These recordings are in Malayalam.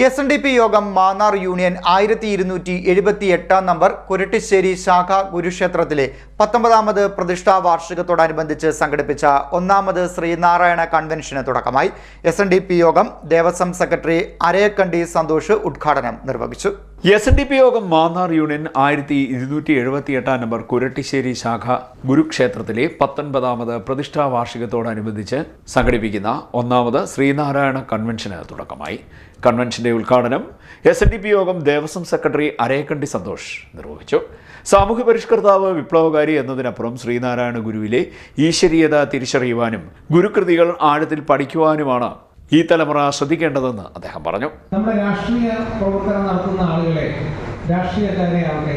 SNDP യോഗം മാന്നാർ യൂണിയൻ 1278 നമ്പർ കുരട്ടിശ്ശേരി ശാഖ ഗുരുക്ഷേത്രത്തിലെ 19ാമത് പ്രതിഷ്ഠാ വാർഷികത്തോടനുബന്ധിച്ച് സംഘടിപ്പിച്ച 1ാമത് ശ്രീനാരായണ കൺവെൻഷന് തുടക്കമായി. SNDP യോഗം ദേവസ്വം സെക്രട്ടറി അരയക്കണ്ടി സന്തോഷ് ഉദ്ഘാടനം നിർവഹിച്ചു. SNDP യോഗം മാന്നാർ യൂണിയൻ 1278 നമ്പർ കുരട്ടിശ്ശേരി ശാഖ ഗുരുക്ഷേത്രത്തിലെ 19ാമത് പ്രതിഷ്ഠാ വാർഷികത്തോടനുബന്ധിച്ച് സംഘടിപ്പിക്കുന്ന 1ാമത് ശ്രീനാരായണ കൺവെൻഷന് തുടക്കമായി. കൺവെൻഷന്റെ ഉദ്ഘാടനം SNDP യോഗം ദേവസ്വം സെക്രട്ടറി അരയക്കണ്ടി സന്തോഷ് നിർവഹിച്ചു. സാമൂഹ്യ പരിഷ്കർത്താവ്, വിപ്ലവകാരി എന്നതിനപ്പുറം ശ്രീനാരായണ ഗുരുവിലെ ഈശ്വരീയത തിരിച്ചറിയുവാനും ഗുരുകൃതികൾ ആഴത്തിൽ പഠിക്കുവാനുമാണ് ഈ തലമുറ ശ്രദ്ധിക്കേണ്ടതെന്ന് അദ്ദേഹം പറഞ്ഞു. നമ്മുടെ രാഷ്ട്രീയ പ്രവർത്തനം നടത്തുന്ന ആളുകളെ, രാഷ്ട്രീയക്കാരെ ആവട്ടെ,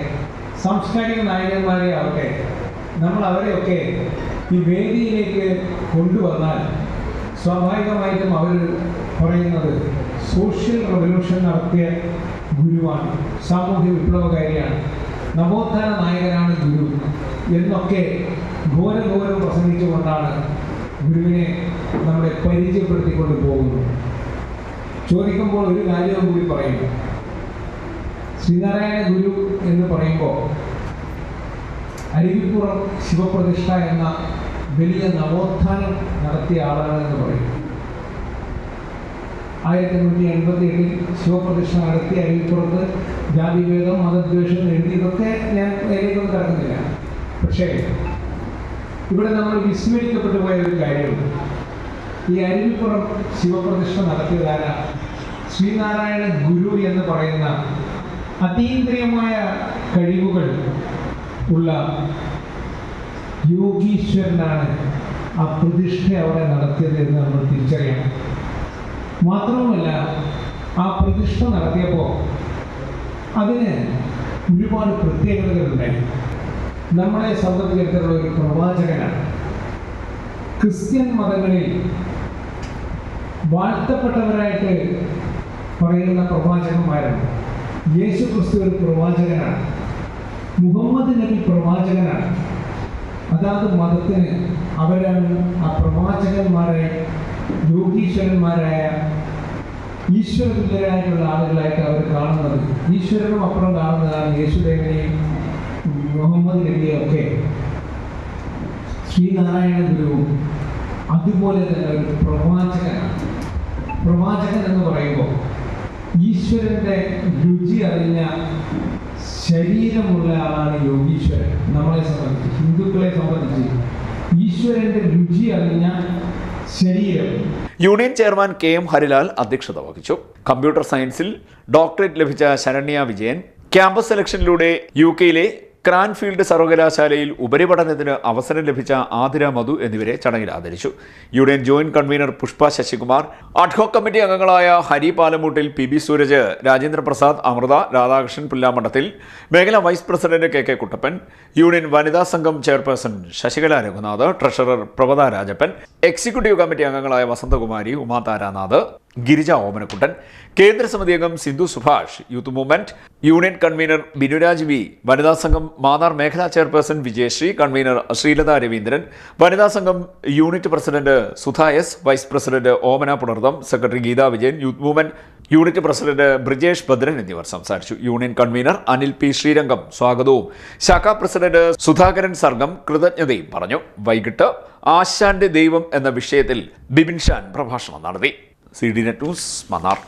സാംസ്കാരിക നായകന്മാരെ ആവട്ടെ, നമ്മൾ അവരെയൊക്കെ ഈ വേദിയിലേക്ക് കൊണ്ടുവന്നാൽ സ്വാഭാവികമായിട്ടും അവർ പറയുന്നത് സോഷ്യൽ റവല്യൂഷൻ നടത്തിയ ഗുരുവാണ്, സാമൂഹ്യ വിപ്ലവകാരിയാണ്, നവോത്ഥാന നായകനാണ് ഗുരു എന്നൊക്കെ ഘോരം പ്രസംഗിച്ചുകൊണ്ടാണ് ഗുരുവിനെ നമ്മളെ പരിചയപ്പെടുത്തിക്കൊണ്ട് പോകുന്നു. ചോദിക്കുമ്പോൾ ഒരു കാര്യവും കൂടി പറയും. ശ്രീനാരായണ ഗുരു എന്ന് പറയുമ്പോൾ അരുവിപ്പുറം ശിവപ്രതിഷ്ഠ എന്ന വലിയ നവോത്ഥാനം നടത്തിയ ആളാണെന്ന് പറയും. 1888 ശിവപ്രതിഷ്ഠ നടത്തി അരുവിപ്പുറത്ത് ജാതിഭേദം, മതദ്വേഷം എഴുതിയതൊക്കെ ഞാൻ അതിലേക്കൊന്നും കിടക്കുന്നില്ല. പക്ഷേ ഇവിടെ നമ്മൾ വിസ്മരിക്കപ്പെട്ടു പോയ ഒരു കാര്യമുണ്ട്. ഈ അരുവിപ്പുറം ശിവപ്രതിഷ്ഠ നടത്തിയതാര ശ്രീനാരായണ ഗുരു എന്ന് പറയുന്ന അതീന്ദ്രിയമായ കഴിവുകൾ ഉള്ള യോഗീശ്വരനാണ് ആ പ്രതിഷ്ഠ അവിടെ നടത്തിയത് എന്ന് നമ്മൾ തിരിച്ചറിയണം. മാത്രവുമല്ല, ആ പ്രതിഷ്ഠ നടത്തിയപ്പോൾ അതിന് ഒരുപാട് പ്രത്യേകതകളുണ്ടായി. നമ്മളെ സംബന്ധിച്ചിടത്തോളം ഒരു പ്രവാചകനാണ്. ക്രിസ്ത്യൻ മതങ്ങളിൽ വാഴ്ത്തപ്പെട്ടവരായിട്ട് പറയുന്ന പ്രവാചകന്മാരാണ്. യേശു ക്രിസ്തു ഒരു പ്രവാചകനാണ്, മുഹമ്മദ് നബി പ്രവാചകനാണ്. അതാത് മതത്തിന് അവരാണ് ആ പ്രവാചകന്മാരായ, യോഗീശ്വരന്മാരായ, ഈശ്വരതുല്യരായിട്ടുള്ള ആളുകളായിട്ട് അവർ കാണുന്നത്. ഈശ്വരനും അപ്പുറം കാണുന്നതാണ് യേശുദേവനെയും മുഹമ്മദ് നബിയെ ഒക്കെ. ശ്രീനാരായണ ഗുരുവും അതുപോലെ തന്നെ ഒരു പ്രവാചകനാണ്. പ്രവാചകൻ എന്ന് പറയുമ്പോൾ ഈശ്വരന്റെ രുചി അറിഞ്ഞ ശരീരമുള്ള ആളാണ് യോഗീശ്വരൻ. നമ്മളെ സംബന്ധിച്ച്, ഹിന്ദുക്കളെ സംബന്ധിച്ച് ഈശ്വരന്റെ രുചി അറിഞ്ഞ ശരീരം. യൂണിയൻ ചെയർമാൻ KM ഹരിലാൽ അധ്യക്ഷത വഹിച്ചു. കമ്പ്യൂട്ടർ സയൻസിൽ ഡോക്ടറേറ്റ് ലഭിച്ച ശരണ്യ വിജയൻ, ക്യാമ്പസ് സെലക്ഷനിലൂടെ UK ക്രാൻഫീൽഡ് സർവകലാശാലയിൽ ഉപരിപഠനത്തിന് അവസരം ലഭിച്ച ആതിര മധു എന്നിവരെ ചടങ്ങിൽ ആദരിച്ചു. Union joint convener Pushpa Sasikumar, ad hoc committee അംഗങ്ങളായ ഹരി പാലമൂട്ടിൽ, PB സൂരജ്, രാജേന്ദ്ര പ്രസാദ്, അമൃത, രാധാകൃഷ്ണൻ പുല്ലാമഠത്തിൽ, മേഖലാ vice president KK Kuttappan, union വനിതാ സംഘം chairperson Sasikala Raghunath, treasurer Prabhatha Rajappan, executive committee അംഗങ്ങളായ വസന്തകുമാരി, ഉമാ താരാനാഥ്, ഗിരിജ ഓമനക്കുട്ടൻ, കേന്ദ്ര സമിതി അംഗം Sindhu Subhash, youth movement union convener Binuraj V, വനിതാ സംഘം മാന്നാർ മേഖലാ ചെയർപേഴ്സൺ വിജയശ്രീ, കൺവീനർ ശ്രീലത രവീന്ദ്രൻ, വനിതാ സംഘം unit president Sudha S, vice president Omana Punartham, secretary Geetha Vijayan, youth movement unit president Brijesh Bhadran എന്നിവർ സംസാരിച്ചു. Union convener Anil P Srirangam സ്വാഗതവും ശാഖാ പ്രസിഡന്റ് സുധാകരൻ സർഗം കൃതജ്ഞതയും പറഞ്ഞു. വൈകിട്ട് ആശാന്റെ ദൈവം എന്ന വിഷയത്തിൽ ബിബിൻ ഷാൻ പ്രഭാഷണം നടത്തി. CDNet news, Mannar.